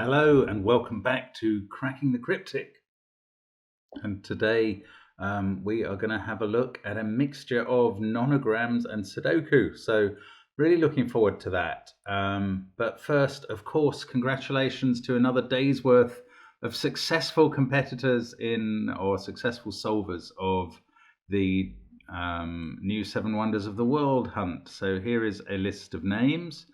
Hello and welcome back to Cracking the Cryptic. And today we are going to have a look at a mixture of nonograms and Sudoku. So really looking forward to that. But first, of course, congratulations to another day's worth of successful competitors or successful solvers of the new 7 Wonders of the World hunt. So here is a list of names.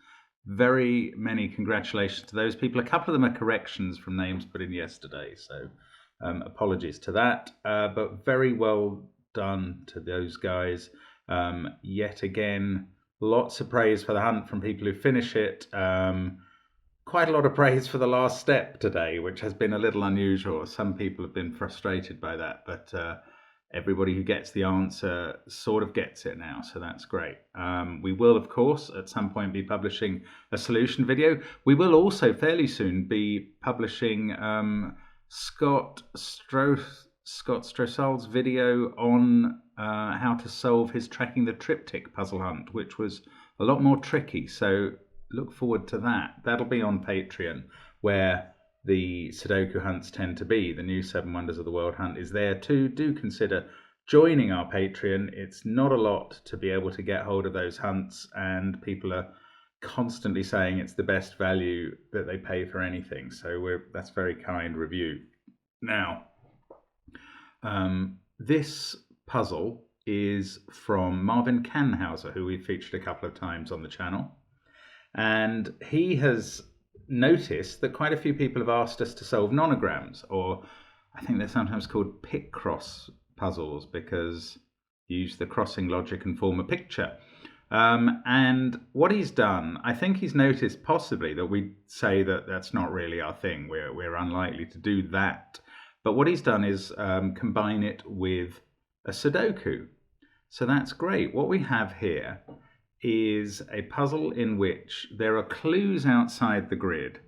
Very many congratulations to those people. A couple of them are corrections from names put in yesterday, so apologies to that. But very well done to those guys. Yet again, lots of praise for the hunt from people who finish it. Quite a lot of praise for the last step today, which has been a little unusual. Some people have been frustrated by that, but everybody who gets the answer sort of gets it now, so that's great. We will, of course, at some point be publishing a solution video. We will also fairly soon be publishing Scott Strossal's video on how to solve his Tracking the Triptych puzzle hunt, which was a lot more tricky, so look forward to that. That'll be on Patreon, where the Sudoku hunts tend to be. The new 7 Wonders of the World hunt is there too. Do consider joining our Patreon. It's not a lot to be able to get hold of those hunts, and people are constantly saying it's the best value that they pay for anything. So that's very kind review. Now, this puzzle is from Marvin Kannhauser, who we've featured a couple of times on the channel. And he has noticed that quite a few people have asked us to solve nonograms, or I think they're sometimes called pick cross puzzles because you use the crossing logic and form a picture. And what he's done, I think he's noticed possibly that we say that that's not really our thing. We're unlikely to do that. But what he's done is combine it with a Sudoku. So that's great. What we have here is a puzzle in which there are clues outside the grid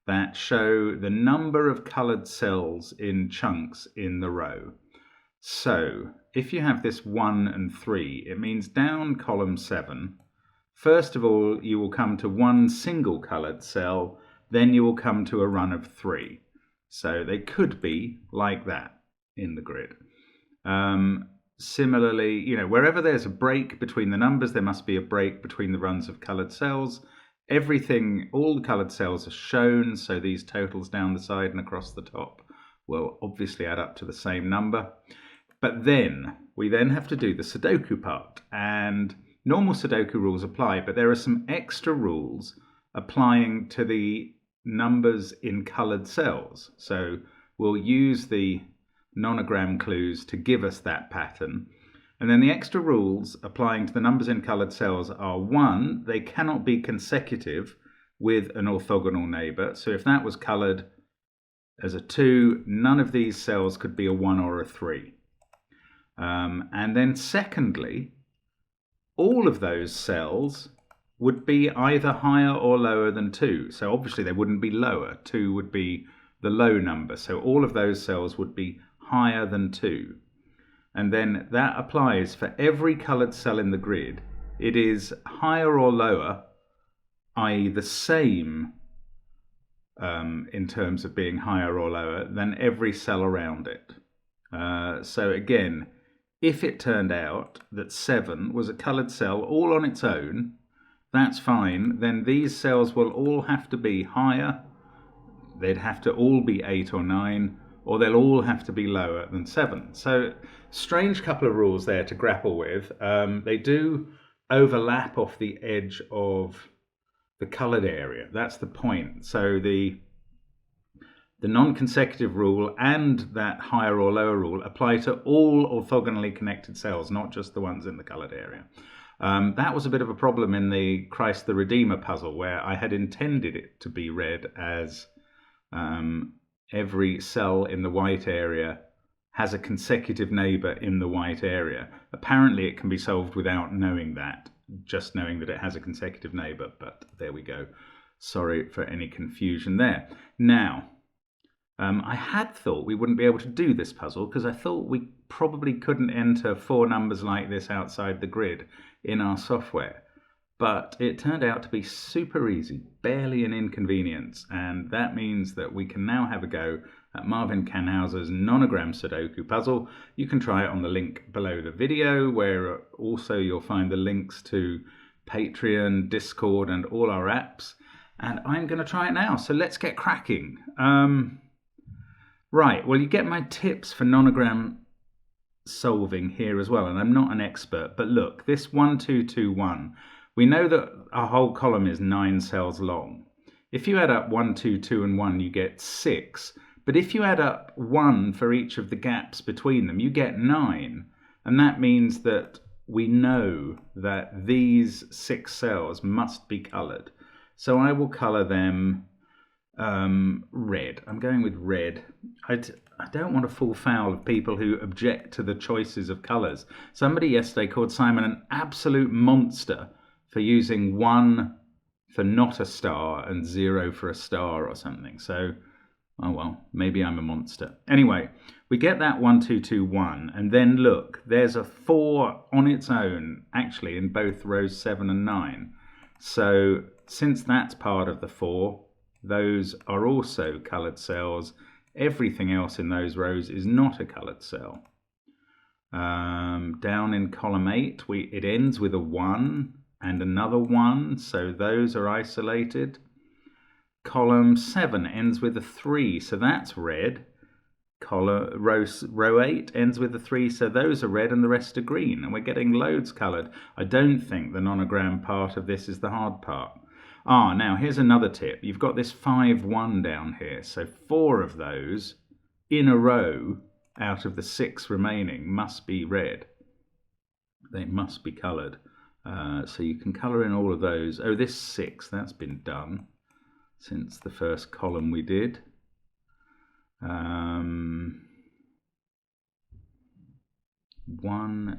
that show the number of coloured cells in chunks in the row. So if you have this 1 and 3, it means down column 7, first of all you will come to one single coloured cell, then you will come to a run of 3. So they could be like that in the grid. Similarly, wherever there's a break between the numbers, there must be a break between the runs of coloured cells. All the coloured cells are shown, so these totals down the side and across the top will obviously add up to the same number. But then, we then have to do the Sudoku part, and normal Sudoku rules apply, but there are some extra rules applying to the numbers in coloured cells. So we'll use the nonogram clues to give us that pattern. And then the extra rules applying to the numbers in coloured cells are: 1, they cannot be consecutive with an orthogonal neighbour. So if that was coloured as a 2, none of these cells could be a 1 or a 3. And then secondly, all of those cells would be either higher or lower than 2. So obviously they wouldn't be lower. 2 would be the low number. So all of those cells would be higher than 2. And then that applies for every coloured cell in the grid. It is higher or lower, i.e. the same in terms of being higher or lower than every cell around it. So again, if it turned out that 7 was a coloured cell all on its own, that's fine. Then these cells will all have to be higher. They'd have to all be 8 or 9, or they'll all have to be lower than 7. So strange couple of rules there to grapple with. They do overlap off the edge of the coloured area. That's the point. So the non-consecutive rule and that higher or lower rule apply to all orthogonally connected cells, not just the ones in the coloured area. That was a bit of a problem in the Christ the Redeemer puzzle, where I had intended it to be read as every cell in the white area has a consecutive neighbour in the white area. Apparently it can be solved without knowing that, just knowing that it has a consecutive neighbour, but there we go. Sorry for any confusion there. Now, I had thought we wouldn't be able to do this puzzle because I thought we probably couldn't enter 4 numbers like this outside the grid in our software. But it turned out to be super easy, barely an inconvenience, and that means that we can now have a go at Marvin Canhouser's Nonogram Sudoku puzzle. You can try it on the link below the video, where also you'll find the links to Patreon, Discord, and all our apps. And I'm going to try it now, so let's get cracking. Right, well, you get my tips for nonogram solving here as well, and I'm not an expert, but look, this 1, 2, 2, 1, we know that our whole column is 9 cells long. If you add up 1, 2, 2, and 1, you get 6. But if you add up 1 for each of the gaps between them, you get 9. And that means that we know that these 6 cells must be coloured. So I will colour them red. I'm going with red. I don't want to fall foul of people who object to the choices of colours. Somebody yesterday called Simon an absolute monster for using 1 for not a star and 0 for a star or something. So, oh well, maybe I'm a monster. Anyway, we get that 1, 2, 2, 1, and then look, there's a 4 on its own, actually, in both rows 7 and 9. So, since that's part of the 4, those are also coloured cells. Everything else in those rows is not a coloured cell. Down in column 8, it ends with a 1 and another 1, so those are isolated. Column 7 ends with a 3, so that's red. Row 8 ends with a 3, so those are red and the rest are green, and we're getting loads coloured. I don't think the nonogram part of this is the hard part. Now here's another tip. You've got this 5, 1 down here, so 4 of those in a row out of the 6 remaining must be red. They must be coloured. So you can colour in all of those. Oh, this 6, that's been done since the first column we did. 1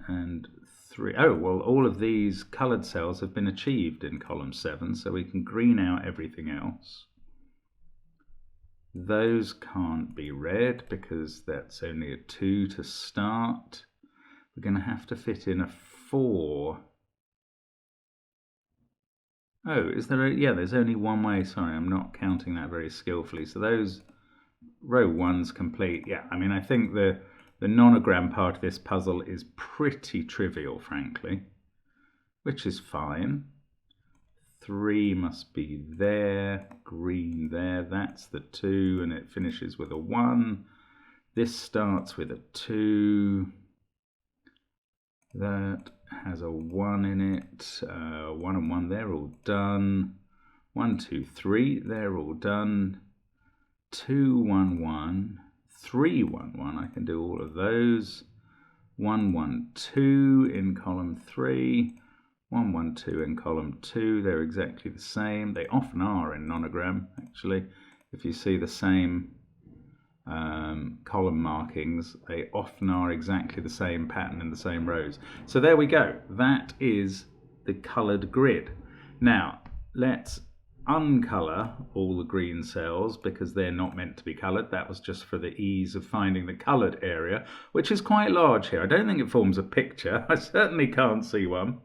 and 3. Oh, well, all of these coloured cells have been achieved in column 7, so we can green out everything else. Those can't be red because that's only a 2 to start. We're going to have to fit in a 4. Oh, is there a... Yeah, there's only one way. Sorry, I'm not counting that very skillfully. So those row 1's complete. Yeah, I mean, I think the nonogram part of this puzzle is pretty trivial, frankly, which is fine. 3 must be there, green there, that's the 2, and it finishes with a 1. This starts with a 2. That has a 1 in it. 1 and 1, they're all done. 1, 2, 3, they're all done. 2, 1, 1. 3, 1, 1, I can do all of those. 1, 1, 2 in column 3. 1, 1, 2 in column 2. They're exactly the same. They often are in nonogram, actually. If you see the same column markings, they often are exactly the same pattern in the same rows. So there we go. That is the coloured grid. Now, let's uncolour all the green cells because they're not meant to be coloured. That was just for the ease of finding the coloured area, which is quite large here. I don't think it forms a picture. I certainly can't see one.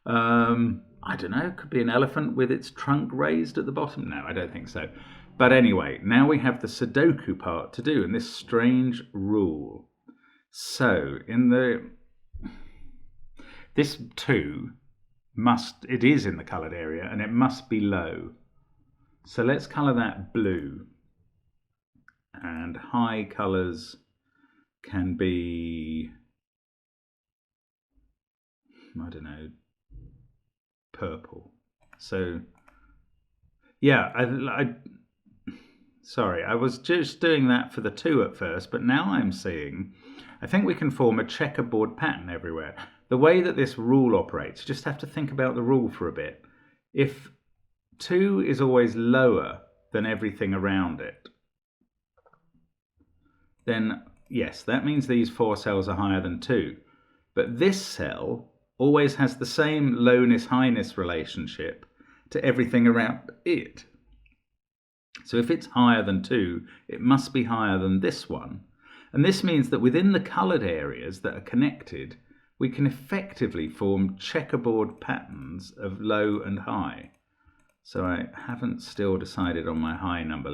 I don't know, it could be an elephant with its trunk raised at the bottom. No, I don't think so. But anyway, now we have the Sudoku part to do and this strange rule. So in this 2 it is in the coloured area and it must be low. So let's colour that blue. And high colours can be, I don't know, purple. So yeah, sorry, I was just doing that for the 2 at first, but now I'm seeing, I think we can form a checkerboard pattern everywhere. The way that this rule operates, you just have to think about the rule for a bit. If 2 is always lower than everything around it, then yes, that means these 4 cells are higher than 2. But this cell always has the same lowness-highness relationship to everything around it. So if it's higher than 2, it must be higher than this one. And this means that within the coloured areas that are connected, we can effectively form checkerboard patterns of low and high. So I haven't still decided on my high number.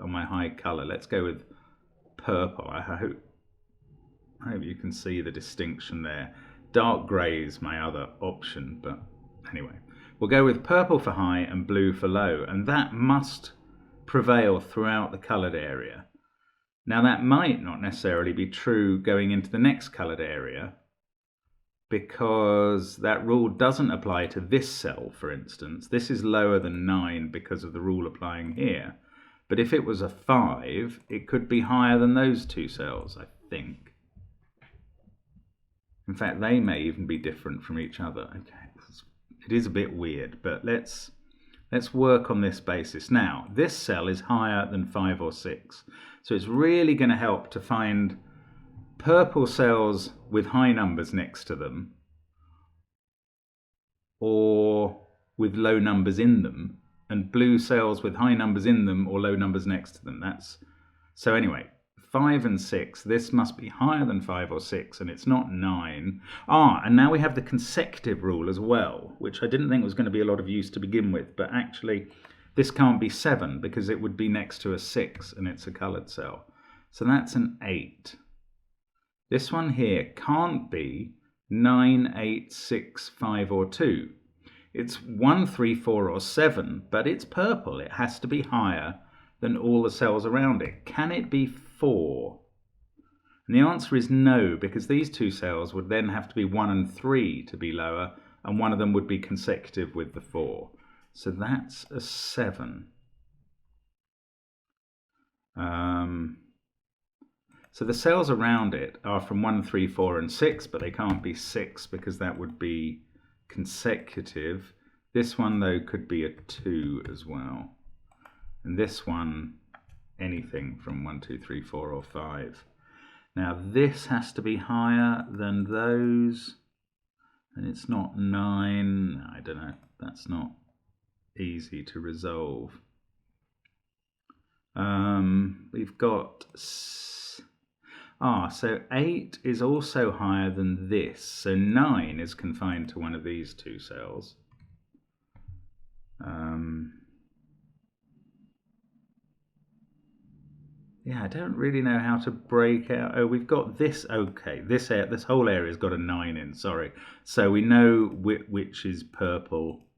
On my high color. Let's go with purple. I hope you can see the distinction there. Dark grey is my other option, but anyway, we'll go with purple for high and blue for low, and that must prevail throughout the coloured area. Now that might not necessarily be true going into the next coloured area, because that rule doesn't apply to this cell, for instance. This is lower than 9 because of the rule applying here. But if it was a 5, it could be higher than those two cells, I think. In fact, they may even be different from each other. Okay, it is a bit weird, but let's work on this basis. Now, this cell is higher than 5 or 6, so it's really going to help to find purple cells with high numbers next to them, or with low numbers in them, and blue cells with high numbers in them or low numbers next to them. So anyway, 5 and 6, this must be higher than 5 or 6, and it's not 9. And now we have the consecutive rule as well, which I didn't think was going to be a lot of use to begin with, but actually this can't be 7 because it would be next to a 6 and it's a coloured cell. So that's an 8. This one here can't be 9, 8, 6, 5 or 2. It's 1, 3, 4 or 7, but it's purple. It has to be higher than all the cells around it. Can it be 4? And the answer is no, because these two cells would then have to be 1 and 3 to be lower, and one of them would be consecutive with the 4. So that's a 7. So the cells around it are from 1, 3, 4 and 6, but they can't be 6 because that would be consecutive. This one, though, could be a 2 as well. And this one, anything from 1, 2, 3, 4 or 5. Now this has to be higher than those, and it's not 9. I don't know, that's not easy to resolve. We've got so 8 is also higher than this, so 9 is confined to one of these two cells. Yeah, I don't really know how to break out. Oh, we've got this. Okay, this whole area's got a 9 in. Sorry. So we know which is purple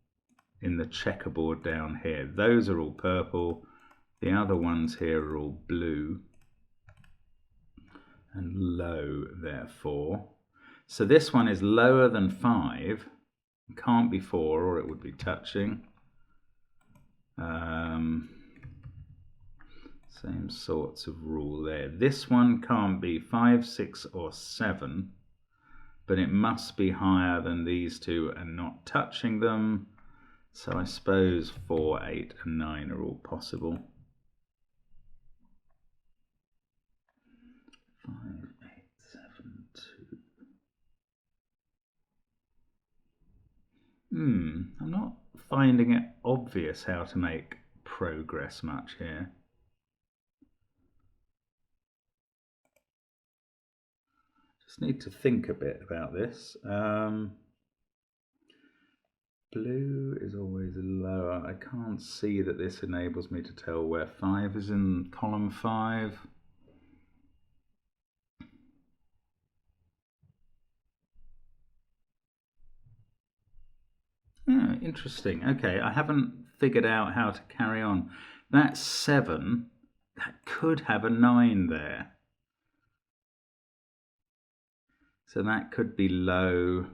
in the checkerboard down here. Those are all purple. The other ones here are all blue and low, therefore. So this one is lower than 5. It can't be 4, or it would be touching. Same sorts of rule there. This one can't be 5, 6 or 7, but it must be higher than these two and not touching them. So I suppose 4, 8 and 9 are all possible. 5, 8, 7, 2. I'm not finding it obvious how to make progress much here. Just need to think a bit about this. Blue is always lower. I can't see that this enables me to tell where 5 is in column 5. Oh, interesting. Okay, I haven't figured out how to carry on. That's 7. That could have a 9 there. So that could be low.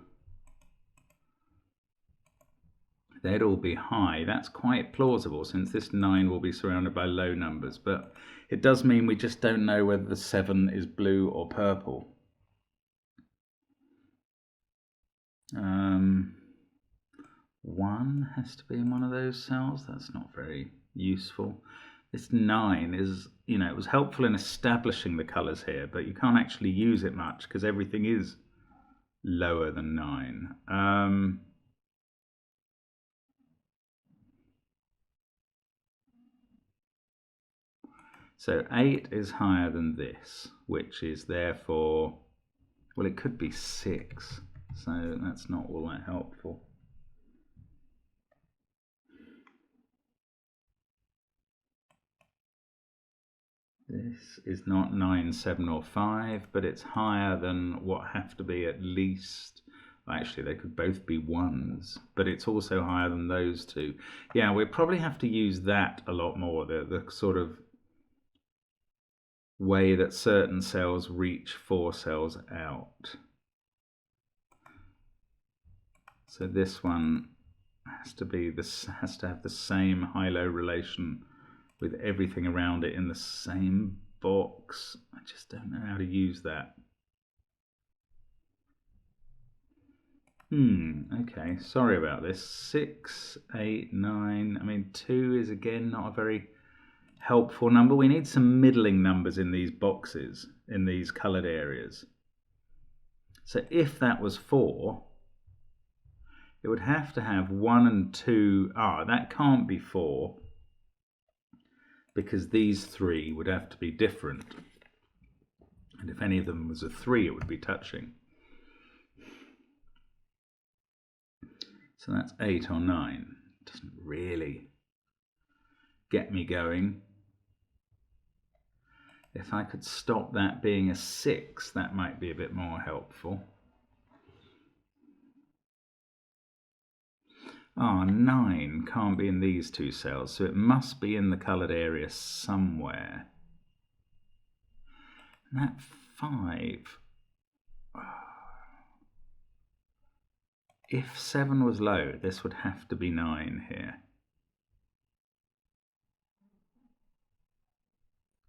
They'd all be high. That's quite plausible, since this 9 will be surrounded by low numbers. But it does mean we just don't know whether the 7 is blue or purple. 1 has to be in one of those cells. That's not very useful. This 9 is, it was helpful in establishing the colours here, but you can't actually use it much because everything is lower than 9. So 8 is higher than this, which is therefore, well, it could be 6. So that's not all that helpful. This is not 9, 7 or 5, but it's higher than what have to be at least, actually they could both be 1s, but it's also higher than those two. Yeah, we'll probably have to use that a lot more, the sort of way that certain cells reach 4 cells out. So this one has to have the same high-low relation with everything around it in the same box. I just don't know how to use that. Okay, sorry about this. 6, 8, 9. I mean, 2 is again not a very helpful number. We need some middling numbers in these boxes, in these coloured areas. So if that was 4, it would have to have 1 and 2. That can't be 4, because these 3 would have to be different. And if any of them was a 3, it would be touching. So that's 8 or 9. Doesn't really get me going. If I could stop that being a 6, that might be a bit more helpful. 9 can't be in these 2 cells, so it must be in the coloured area somewhere. And that 5... If 7 was low, this would have to be 9 here.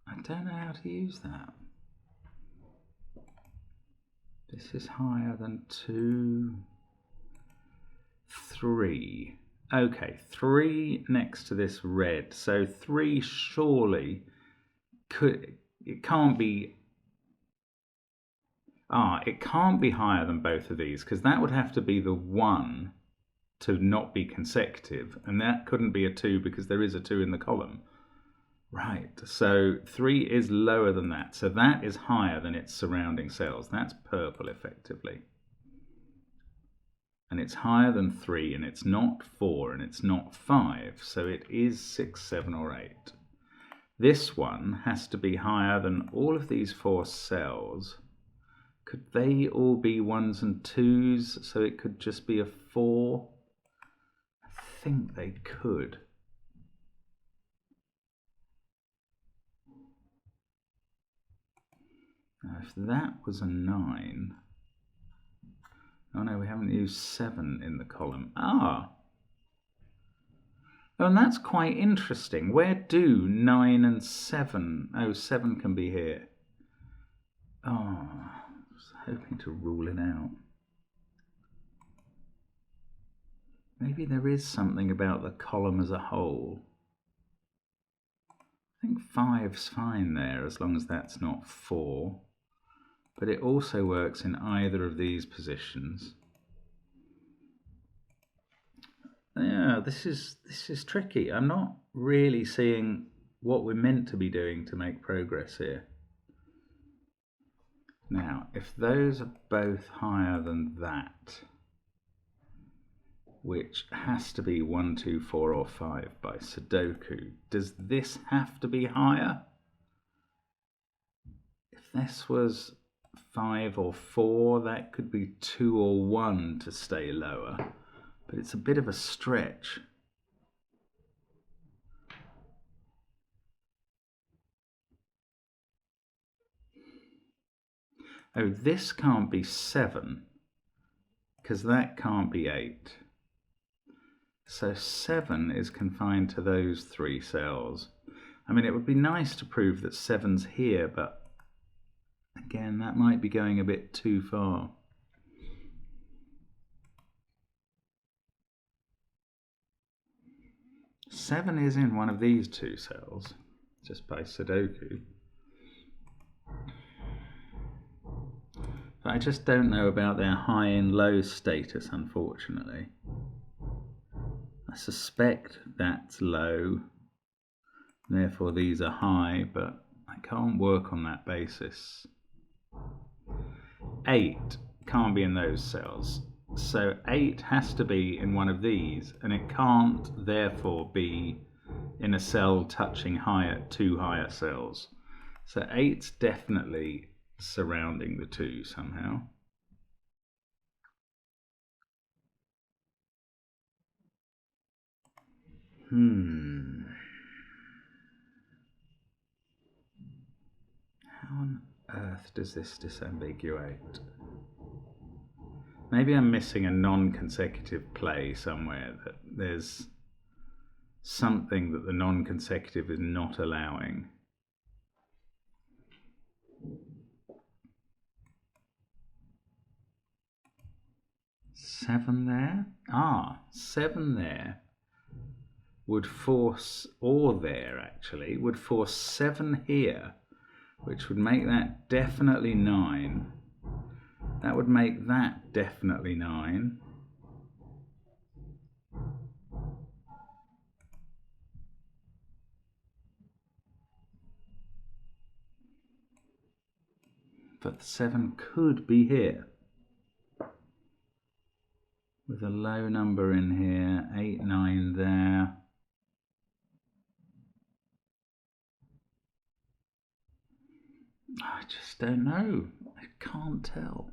I don't know how to use that. This is higher than 2, 3. Okay, 3 next to this red. So 3 surely it can't be... it can't be higher than both of these, because that would have to be the 1 to not be consecutive, and that couldn't be a 2 because there is a 2 in the column. Right, so 3 is lower than that, so that is higher than its surrounding cells. That's purple, effectively. And it's higher than 3, and it's not 4, and it's not 5, so it is 6, 7, or 8. This one has to be higher than all of these 4 cells. Could they all be 1s and 2s, so it could just be a 4? I think they could. Now, if that was a 9... Oh no, we haven't used 7 in the column. Oh, and that's quite interesting. Where do 9 and 7... Oh, 7 can be here. I was hoping to rule it out. Maybe there is something about the column as a whole. I think 5's fine there, as long as that's not 4. But it also works in either of these positions. Yeah, this is tricky. I'm not really seeing what we're meant to be doing to make progress here. Now, if those are both higher than that, which has to be 1, 2, 4, or 5 by Sudoku, does this have to be higher? If this was 5 or 4, that could be 2 or 1 to stay lower, but it's a bit of a stretch. Oh, this can't be 7, because that can't be 8. So 7 is confined to those 3 cells. I mean, it would be nice to prove that 7's here, but again, that might be going a bit too far. Seven is in one of these 2 cells, just by Sudoku. But I just don't know about their high and low status, unfortunately. I suspect that's low, therefore these are high, but I can't work on that basis. 8 can't be in those cells. So 8 has to be in one of these, and it can't therefore be in a cell touching two higher cells. So 8's definitely surrounding the 2 somehow. How on earth does this disambiguate? Maybe I'm missing a non-consecutive play somewhere, that there's something that the non-consecutive is not allowing. Seven there? 7 there would force, or there actually, would force 7 here, which would make that definitely 9. That would make that definitely 9. But 7 could be here, with a low number in here, 8, 9 there. I just don't know. I can't tell.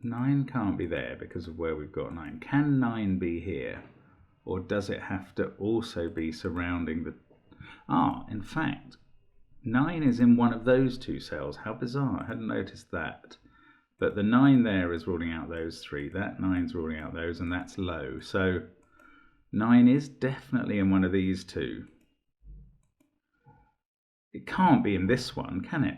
Nine can't be there because of where we've got 9. Can 9 be here? Or does it have to also be surrounding the... in fact, 9 is in one of those 2 cells. How bizarre. I hadn't noticed that. But the 9 there is ruling out those 3. That 9's ruling out those, and that's low. So 9 is definitely in one of these 2. It can't be in this one, can it?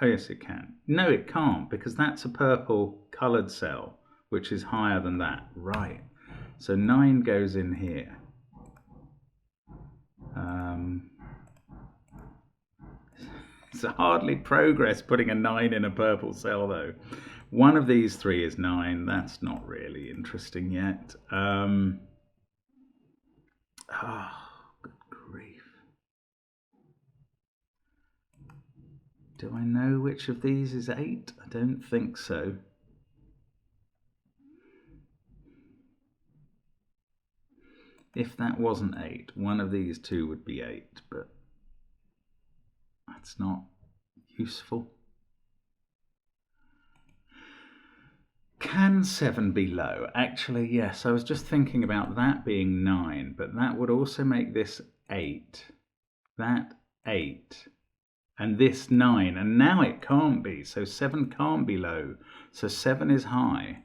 Oh yes, it can. No, it can't, because that's a purple coloured cell, which is higher than that. Right. So 9 goes in here. It's hardly progress putting a 9 in a purple cell, though. One of these 3 is 9. That's not really interesting yet. Good grief. Do I know which of these is 8? I don't think so. If that wasn't 8, one of these 2 would be 8, but that's not useful. Can 7 be low? Actually, yes. I was just thinking about that being 9, but that would also make this 8. That 8. And this 9, and now it can't be, so 7 can't be low, so 7 is high,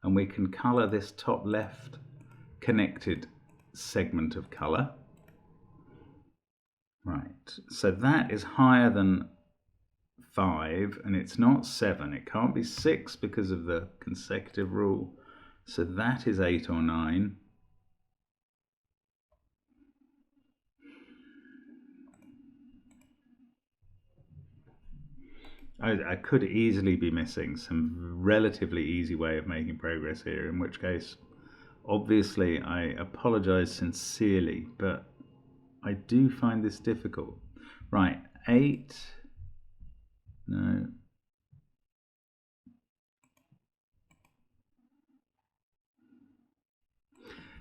and we can colour this top left connected segment of colour. Right, so that is higher than 5, and it's not 7. It can't be 6 because of the consecutive rule, so that is 8 or 9. I could easily be missing some relatively easy way of making progress here, in which case, obviously, I apologise sincerely, but I do find this difficult. Right, 8, no.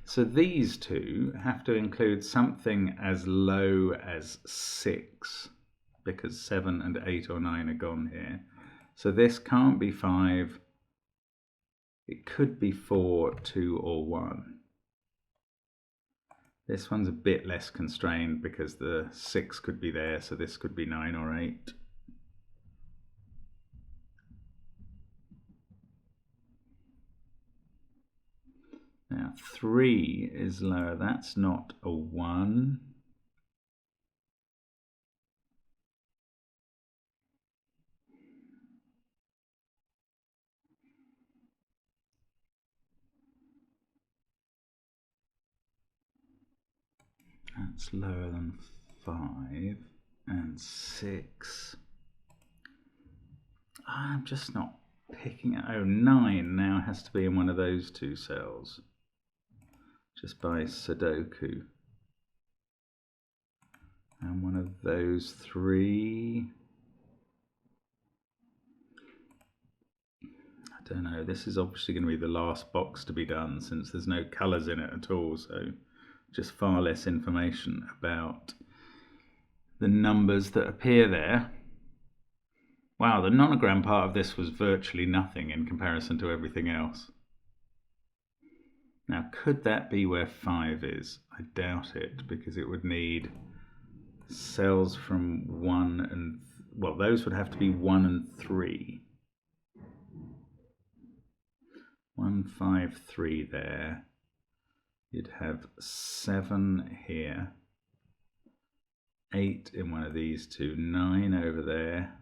So these 2 have to include something as low as 6. Because 7 and 8 or 9 are gone here. So this can't be 5. It could be 4, 2, or 1. This one's a bit less constrained because the 6 could be there, so this could be 9 or 8. Now 3 is lower. That's not a 1. That's lower than 5 and 6. I'm just not picking, oh, 9 now has to be in one of those two cells, just by Sudoku. And one of those 3, I don't know, this is obviously going to be the last box to be done since there's no colours in it at all, so just far less information about the numbers that appear there. Wow, the nonogram part of this was virtually nothing in comparison to everything else. Now, could that be where 5 is? I doubt it, because it would need cells from 1 and... well, those would have to be 1 and 3. 1, 5, 3 there. You'd have 7 here. 8 in one of these two. 9 over there.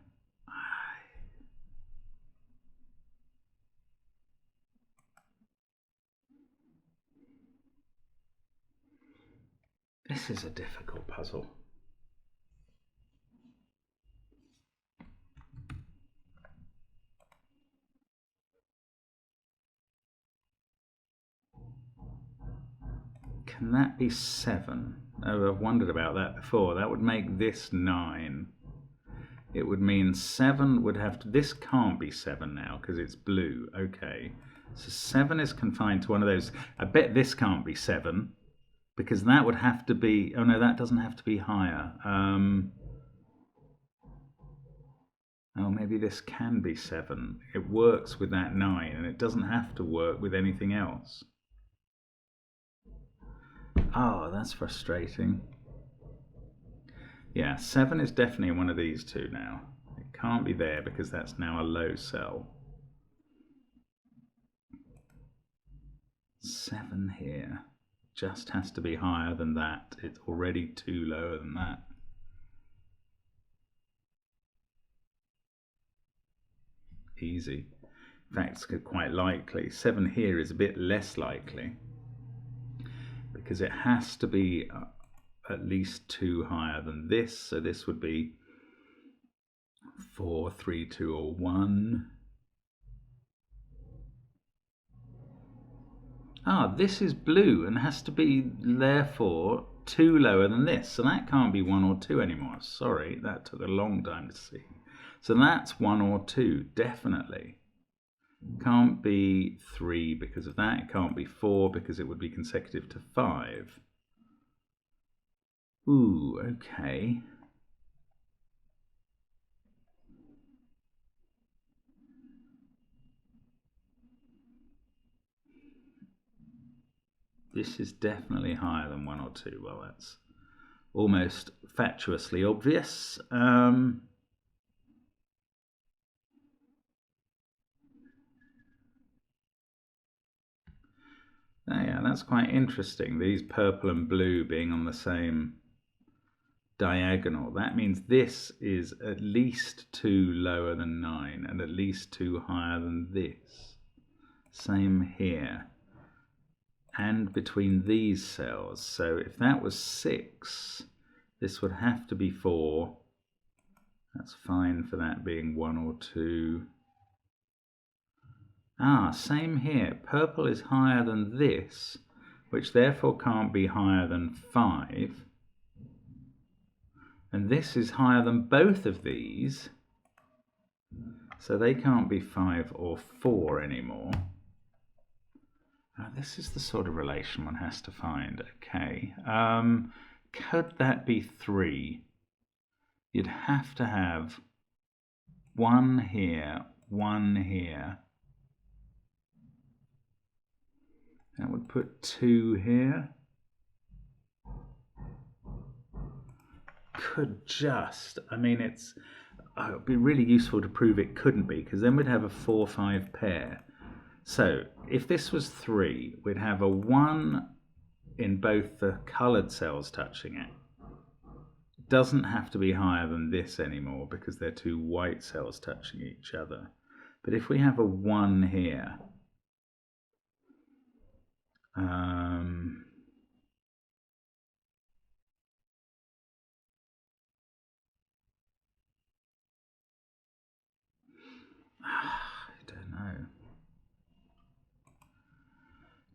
This is a difficult puzzle. Can that be 7? Oh, I've wondered about that before. That would make this 9. It would mean 7 would have to... this can't be 7 now because it's blue. Okay. So 7 is confined to one of those. I bet this can't be 7. Because that would have to be... oh no, that doesn't have to be higher. Oh, maybe this can be 7. It works with that 9, and it doesn't have to work with anything else. Oh, that's frustrating. Yeah, 7 is definitely one of these two now. It can't be there because that's now a low cell. 7 here. Just has to be higher than that. It's already too lower than that. Easy. In fact, it's quite likely. 7 here is a bit less likely because it has to be at least 2 higher than this. So this would be 4, 3, 2, or 1. Ah, this is blue and has to be, therefore, 2 lower than this. So that can't be 1 or 2 anymore. Sorry, that took a long time to see. So that's 1 or 2, definitely. Can't be 3 because of that. It can't be 4 because it would be consecutive to 5. Ooh, okay. This is definitely higher than 1 or 2. Well, that's almost fatuously obvious. Yeah, that's quite interesting. These purple and blue being on the same diagonal. That means this is at least 2 lower than 9 and at least 2 higher than this. Same here. And between these cells. So if that was 6, this would have to be 4. That's fine for that being 1 or 2. Ah, same here. Purple is higher than this, which therefore can't be higher than 5. And this is higher than both of these, so they can't be 5 or 4 anymore. Now, this is the sort of relation one has to find. Okay, could that be 3? You'd have to have 1 here, 1 here. That would put 2 here. Could just, I mean, it would be really useful to prove it couldn't be, because then we'd have a 4-5 pair. So if this was 3, we'd have a 1 in both the coloured cells touching it. It doesn't have to be higher than this anymore because they're 2 white cells touching each other. But if we have a 1 here, I don't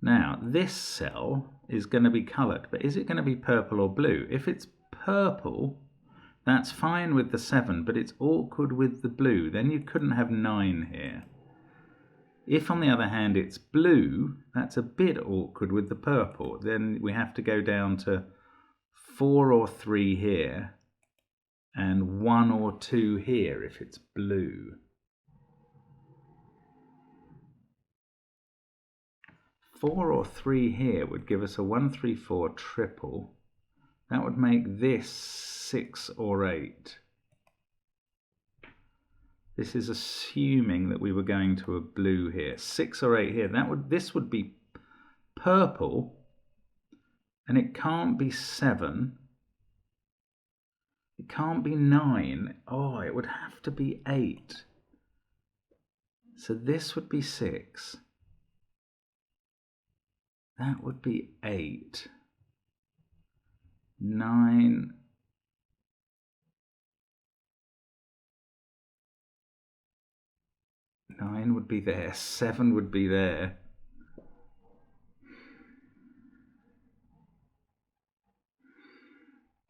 Now, this cell is going to be coloured, but is it going to be purple or blue? If it's purple, that's fine with the 7, but it's awkward with the blue. Then you couldn't have 9 here. If, on the other hand, it's blue, that's a bit awkward with the purple. Then we have to go down to 4 or 3 here and 1 or 2 here if it's blue. 4 or 3 here would give us a 1, 3, 4 triple. That would make this 6 or 8. This is assuming that we were going to a blue here. 6 or 8 here. This would be purple, and it can't be 7. It can't be 9. Oh, it would have to be 8. So this would be 6. That would be 8. 9. Nine would be there. 7 would be there.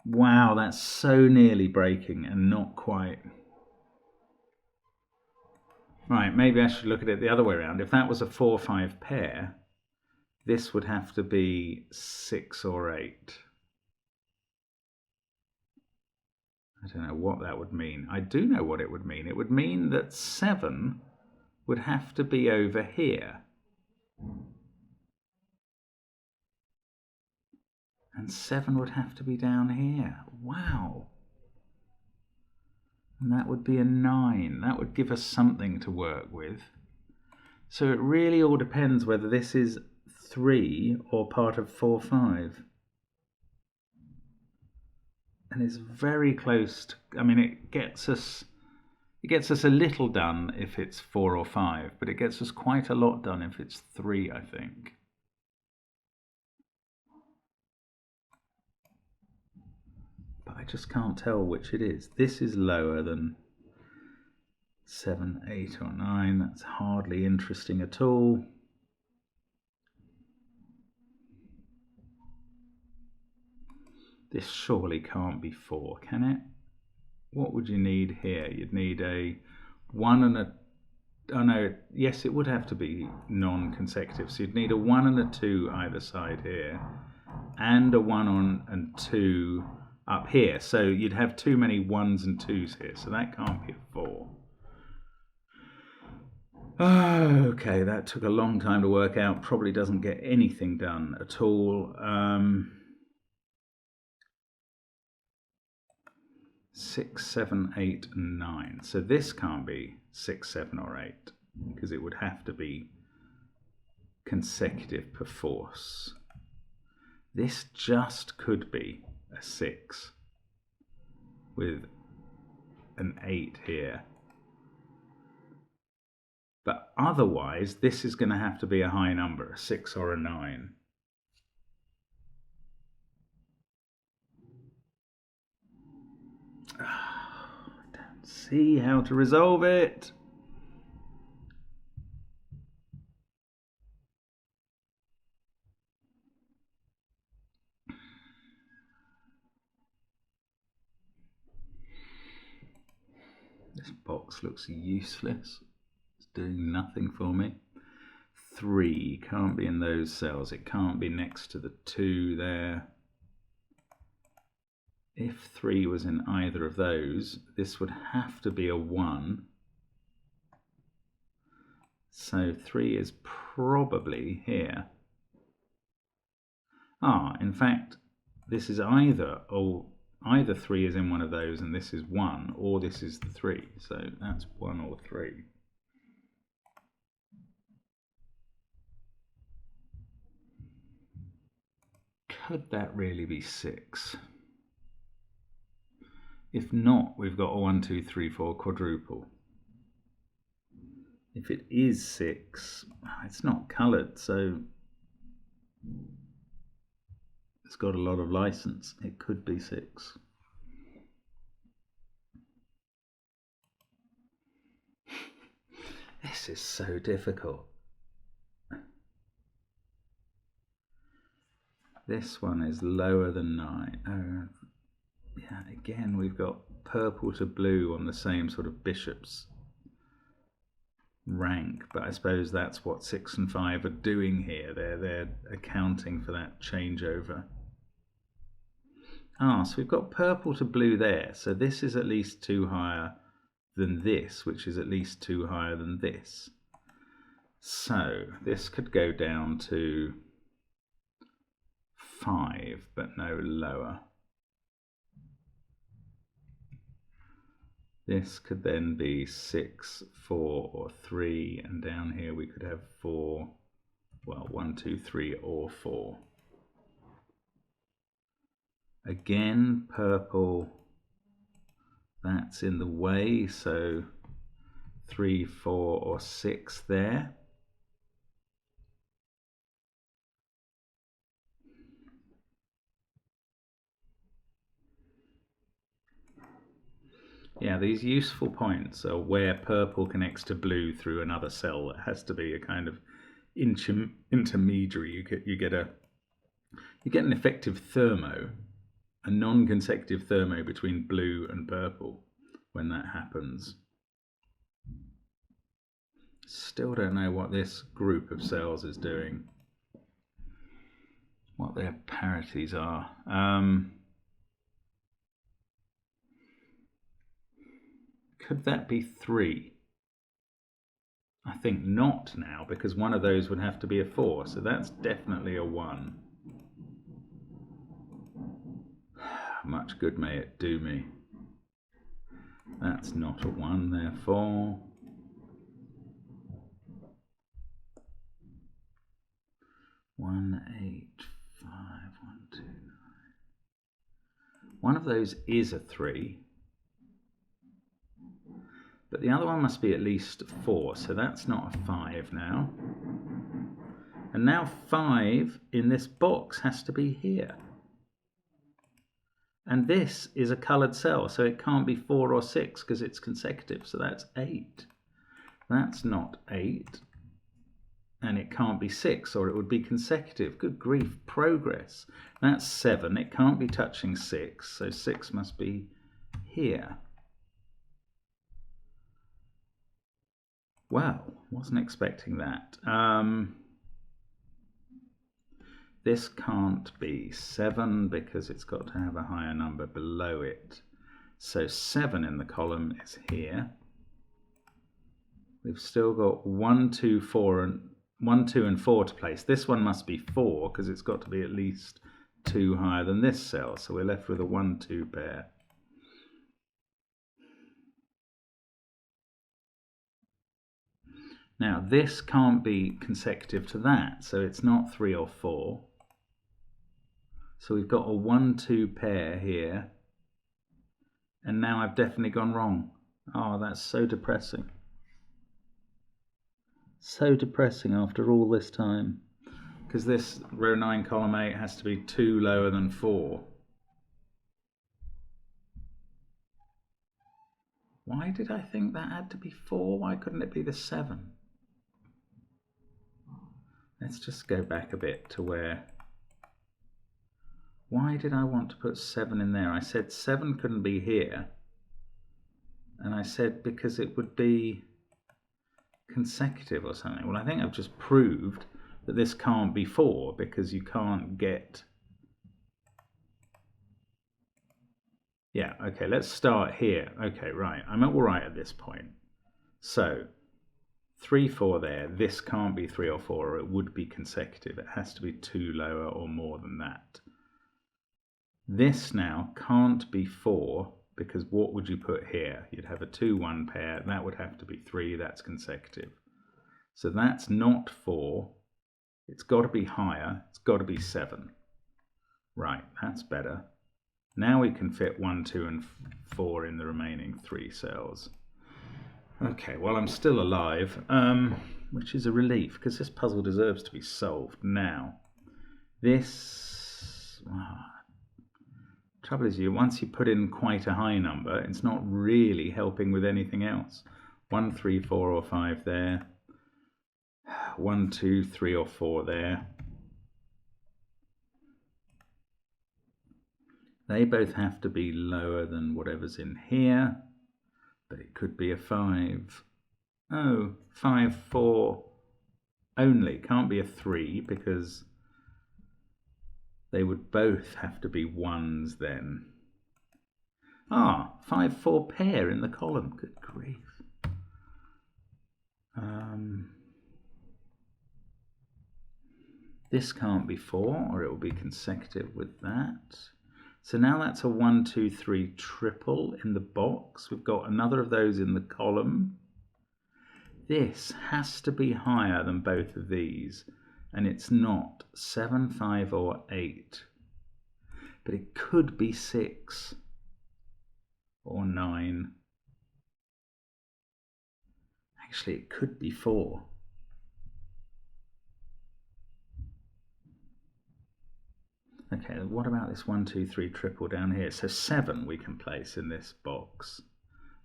Wow, that's so nearly breaking and not quite. Right, maybe I should look at it the other way around. If that was a 4-5 pair, this would have to be 6 or 8. I don't know what that would mean. I do know what it would mean. It would mean that 7 would have to be over here. And 7 would have to be down here. Wow. And that would be a 9. That would give us something to work with. So it really all depends whether this is 3 or part of 4, 5. And it's very close to, I mean, it gets us a little done if it's 4 or 5, but it gets us quite a lot done if it's 3, I think. But I just can't tell which it is. This is lower than 7, 8 or 9. That's hardly interesting at all. This surely can't be 4, can it? What would you need here? You'd need a 1 and a... Oh no, yes, it would have to be non-consecutive. So you'd need a 1 and a 2 either side here, and a 1 and 2 up here. So you'd have too many 1s and 2s here, so that can't be a 4. Okay, that took a long time to work out. Probably doesn't get anything done at all. 6, 7, 8, and 9. So this can't be 6, 7, or 8, because it would have to be consecutive perforce. This just could be a 6 with an 8 here. But otherwise, this is going to have to be a high number, a 6 or a 9. I don't see how to resolve it. This box looks useless. It's doing nothing for me. 3 can't be in those cells. It can't be next to the 2 there. If 3 was in either of those, this would have to be a 1. So 3 is probably here. In fact, this is either 3 is in one of those and this is 1, or this is the 3. So that's 1 or 3. Could that really be 6? If not, we've got a 1, 2, 3, 4 quadruple. If it is 6, it's not coloured, so it's got a lot of license. It could be 6. This is so difficult. This one is lower than 9. Yeah, again, we've got purple to blue on the same sort of bishop's rank, but I suppose that's what 6 and 5 are doing here. They're accounting for that changeover. So we've got purple to blue there, so this is at least 2 higher than this, which is at least 2 higher than this. So this could go down to 5, but no lower. This could then be 6, 4, or 3, and down here we could have 4, well, 1, 2, 3, or 4. Again, purple, that's in the way, so 3, 4, or 6 there. Yeah, these useful points are where purple connects to blue through another cell. It has to be a kind of intermediary. You get an effective thermo, a non-consecutive thermo between blue and purple when that happens. Still don't know what this group of cells is doing, what their parities are. Could that be 3? I think not now, because one of those would have to be a 4, so that's definitely a 1. Much good may it do me. That's not a 1, therefore. One, 8, 5, 1, 2, 9. One of those is a 3. But the other one must be at least 4, so that's not a 5 now. And now 5 in this box has to be here. And this is a coloured cell, so it can't be 4 or 6 because it's consecutive, so that's 8. That's not 8. And it can't be 6, or it would be consecutive. Good grief, progress. That's 7. It can't be touching 6, so 6 must be here. Wow, wasn't expecting that. This can't be 7 because it's got to have a higher number below it. So 7 in the column is here. We've still got 1, 2, 4, and 1, 2, and 4 to place. This one must be 4 because it's got to be at least 2 higher than this cell. So we're left with a 1, 2 pair. Now this can't be consecutive to that, so it's not 3 or 4. So we've got a 1, 2 pair here, and now I've definitely gone wrong. Oh, that's so depressing. So depressing after all this time, because this row 9 column 8 has to be 2 lower than 4. Why did I think that had to be 4? Why couldn't it be the 7? Let's just go back a bit to where... Why did I want to put 7 in there? I said 7 couldn't be here. And I said because it would be consecutive or something. Well, I think I've just proved that this can't be 4 because you can't get... Yeah, okay, let's start here. Okay, right, I'm all right at this point. So, 3, 4 there. This can't be 3 or 4, or it would be consecutive. It has to be 2 lower or more than that. This now can't be 4, because what would you put here? You'd have a 2, 1 pair. That would have to be 3. That's consecutive. So that's not 4. It's got to be higher. It's got to be 7. Right, that's better. Now we can fit 1, 2, and 4 in the remaining 3 cells. Okay, well, I'm still alive, which is a relief, because this puzzle deserves to be solved now. This... trouble is, once you put in quite a high number, it's not really helping with anything else. 1, 3, 4, or 5 there. 1, 2, 3, or 4 there. They both have to be lower than whatever's in here, but it could be a 5. Oh, 5, 4 only. Can't be a 3 because they would both have to be 1s then. 5, 4 pair in the column. Good grief. This can't be 4, or it will be consecutive with that. So now that's a 1, 2, 3 triple in the box. We've got another of those in the column. This has to be higher than both of these, and it's not 7, 5, or 8. But it could be 6 or 9. Actually, it could be 4. Okay, what about this 1, 2, 3 triple down here? So 7 we can place in this box.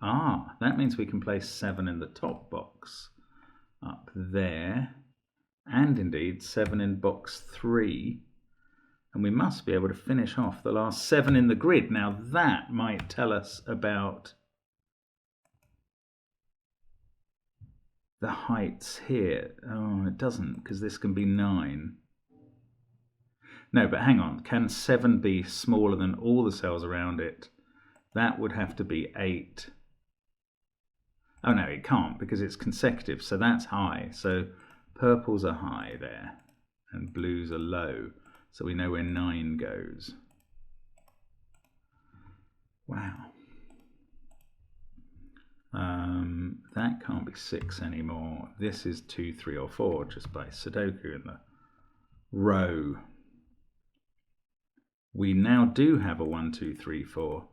That means we can place 7 in the top box up there, and indeed 7 in box 3. And we must be able to finish off the last 7 in the grid. Now that might tell us about the heights here. Oh, it doesn't, because this can be 9. No, but hang on. Can 7 be smaller than all the cells around it? That would have to be 8. Oh no, it can't because it's consecutive, so that's high. So purples are high there, and blues are low. So we know where 9 goes. Wow. That can't be 6 anymore. This is 2, 3, or 4 just by Sudoku in the row. We now do have a 1, 2, 3, 4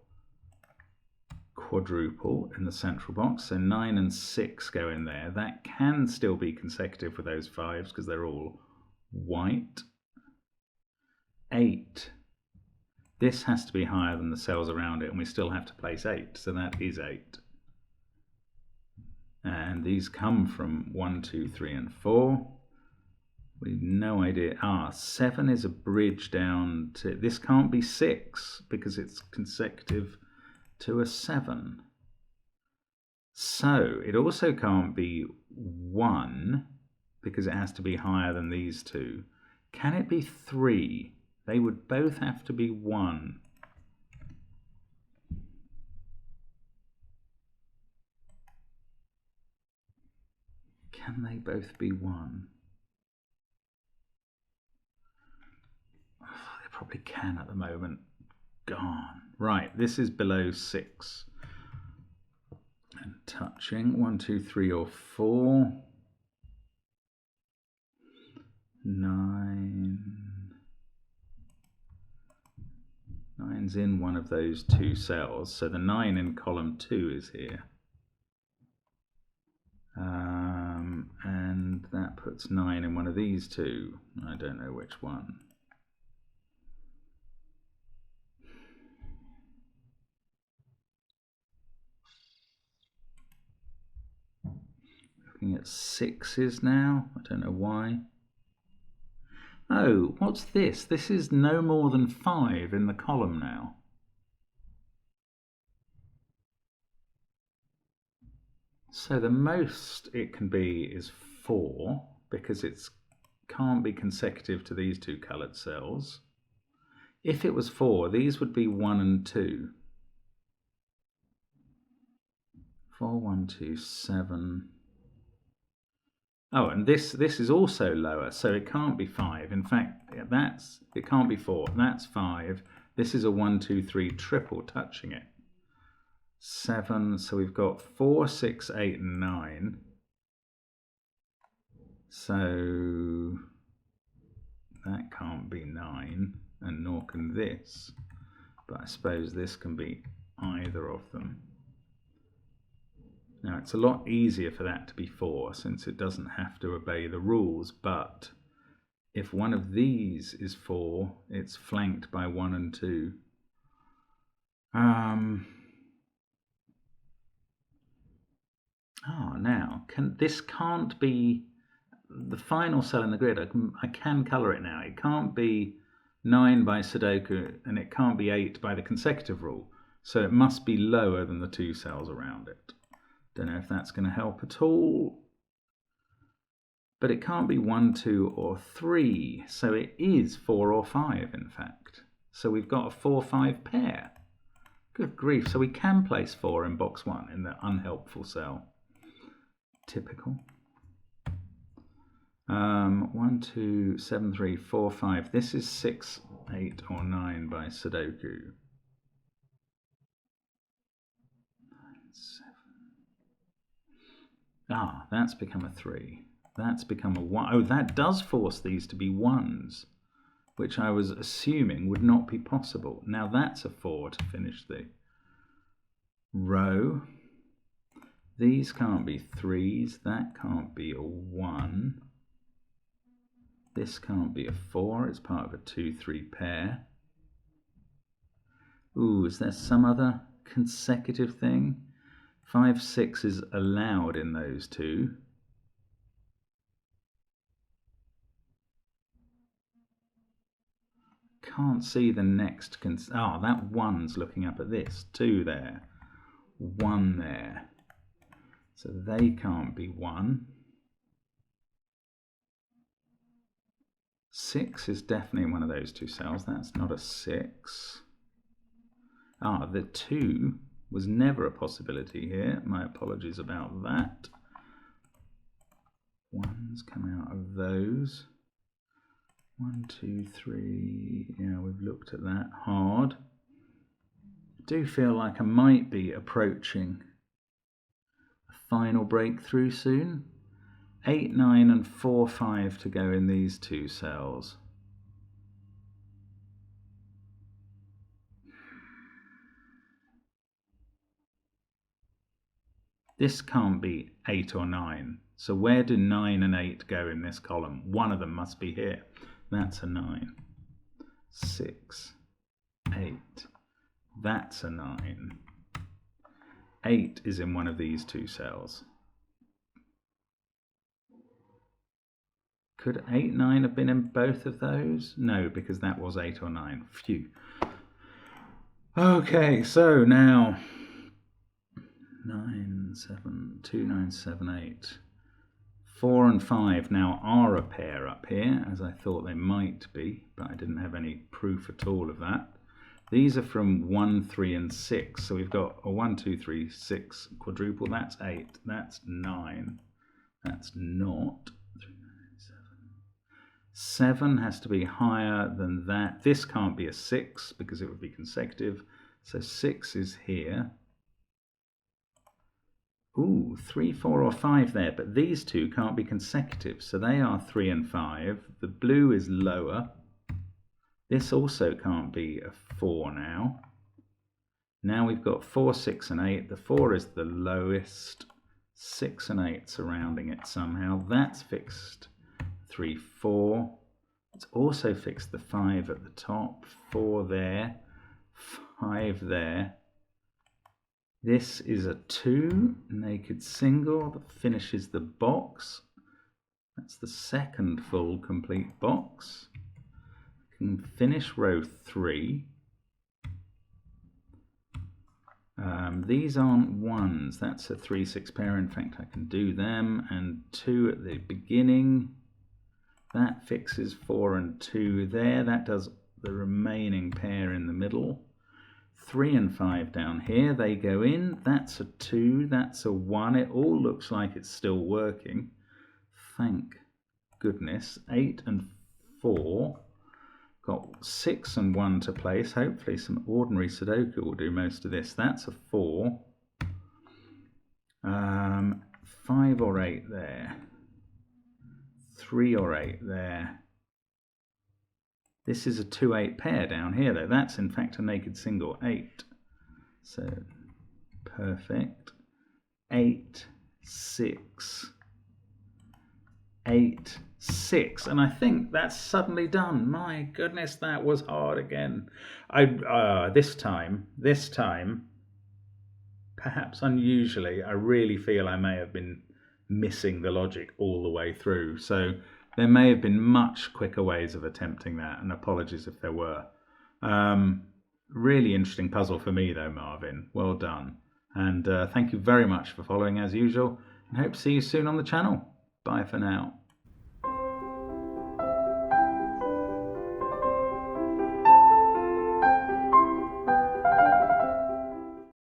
quadruple in the central box, so 9 and 6 go in there. That can still be consecutive with those 5s because they're all white. 8. This has to be higher than the cells around it, and we still have to place 8, so that is 8. And these come from 1, 2, 3, and 4. We've no idea. 7 is a bridge down to... This can't be 6 because it's consecutive to a 7. So it also can't be 1 because it has to be higher than these two. Can it be 3? They would both have to be 1. Can they both be 1? They probably can at the moment. Gone. Right, this is below 6. And touching 1, 2, 3, or 4. 9. 9's in one of those two cells, so the 9 in column 2 is here. And that puts 9 in one of these two. I don't know which one. Looking at 6s now. I don't know why. Oh, what's this? This is no more than 5 in the column now. So the most it can be is 4 because it can't be consecutive to these two coloured cells. If it was 4, these would be 1 and 2. 4, 1, 2, 7. Oh, and this is also lower, so it can't be 5. In fact, it can't be 4. That's 5. This is a 1, 2, 3 triple touching it. 7, so we've got 4, 6, 8, and 9. So that can't be 9, and nor can this. But I suppose this can be either of them. Now it's a lot easier for that to be 4 since it doesn't have to obey the rules, but if one of these is 4, it's flanked by 1 and 2. Now, this can't be the final cell in the grid. I can colour it now. It can't be 9 by Sudoku, and it can't be 8 by the consecutive rule. So it must be lower than the 2 cells around it. Don't know if that's going to help at all. But it can't be 1, 2, or 3. So it is 4 or 5, in fact. So we've got a 4-5 pair. Good grief. So we can place 4 in box 1 in the unhelpful cell. Typical. 1, 2, 7, 3, 4, 5. This is 6, 8, or 9 by Sudoku. 9, 7. Ah, that's become a 3. That's become a 1. Oh, that does force these to be 1s, which I was assuming would not be possible. Now that's a 4 to finish the row. These can't be 3s. That can't be a 1. This can't be a 4. It's part of a 2-3 pair. Ooh, is there some other consecutive thing? 5, 6 is allowed in those two. Can't see the next. That 1's looking up at this. 2 there. 1 there. So they can't be 1. 6 is definitely one of those 2 cells. That's not a 6. The 2 was never a possibility here. My apologies about that. 1's come out of those. 1, 2, 3. Yeah, we've looked at that hard. I do feel like I might be approaching a final breakthrough soon. 8, 9, and 4, 5 to go in these 2 cells. This can't be 8 or 9. So where do 9 and 8 go in this column? One of them must be here. That's a 9. 6, 8. That's a 9. 8 is in one of these 2 cells. Could 8, 9 have been in both of those? No, because that was 8 or 9. Phew. Okay, so now 9, 7, 2, 9, 7, 8. 4 and 5 now are a pair up here, as I thought they might be, but I didn't have any proof at all of that. These are from 1, 3, and 6. So we've got a 1, 2, 3, 6 quadruple. That's 8. That's 9. That's not. 3, 9, 7. 7 has to be higher than that. This can't be a 6 because it would be consecutive. So 6 is here. Ooh, 3, 4, or 5 there, but these 2 can't be consecutive, so they are 3 and 5. The blue is lower. This also can't be a 4 now. Now we've got 4, 6, and 8. The 4 is the lowest. 6 and 8 surrounding it somehow. That's fixed. 3, 4. It's also fixed the 5 at the top. 4 there. 5 there. This is a 2, naked single, that finishes the box. That's the second full complete box. Can finish row 3. These aren't 1s, that's a 3, 6 pair. In fact, I can do them. And 2 at the beginning. That fixes 4 and 2 there. That does the remaining pair in the middle. 3 and 5 down here, they go in. That's a 2, that's a 1. It all looks like it's still working. Thank goodness. 8 and 4. Got 6 and 1 to place. Hopefully some ordinary Sudoku will do most of this. That's a 4. 5 or 8 there. 3 or 8 there. This is a 2-8 pair down here, though. That's, in fact, a naked single 8. So, perfect. 8, 6. 8, 6. And I think that's suddenly done. My goodness, that was hard again. This time, perhaps unusually, I really feel I may have been missing the logic all the way through. So There may have been much quicker ways of attempting that, and apologies if there were. Really interesting puzzle for me though, Marvin. Well done. And thank you very much for following as usual, and hope to see you soon on the channel. Bye for now.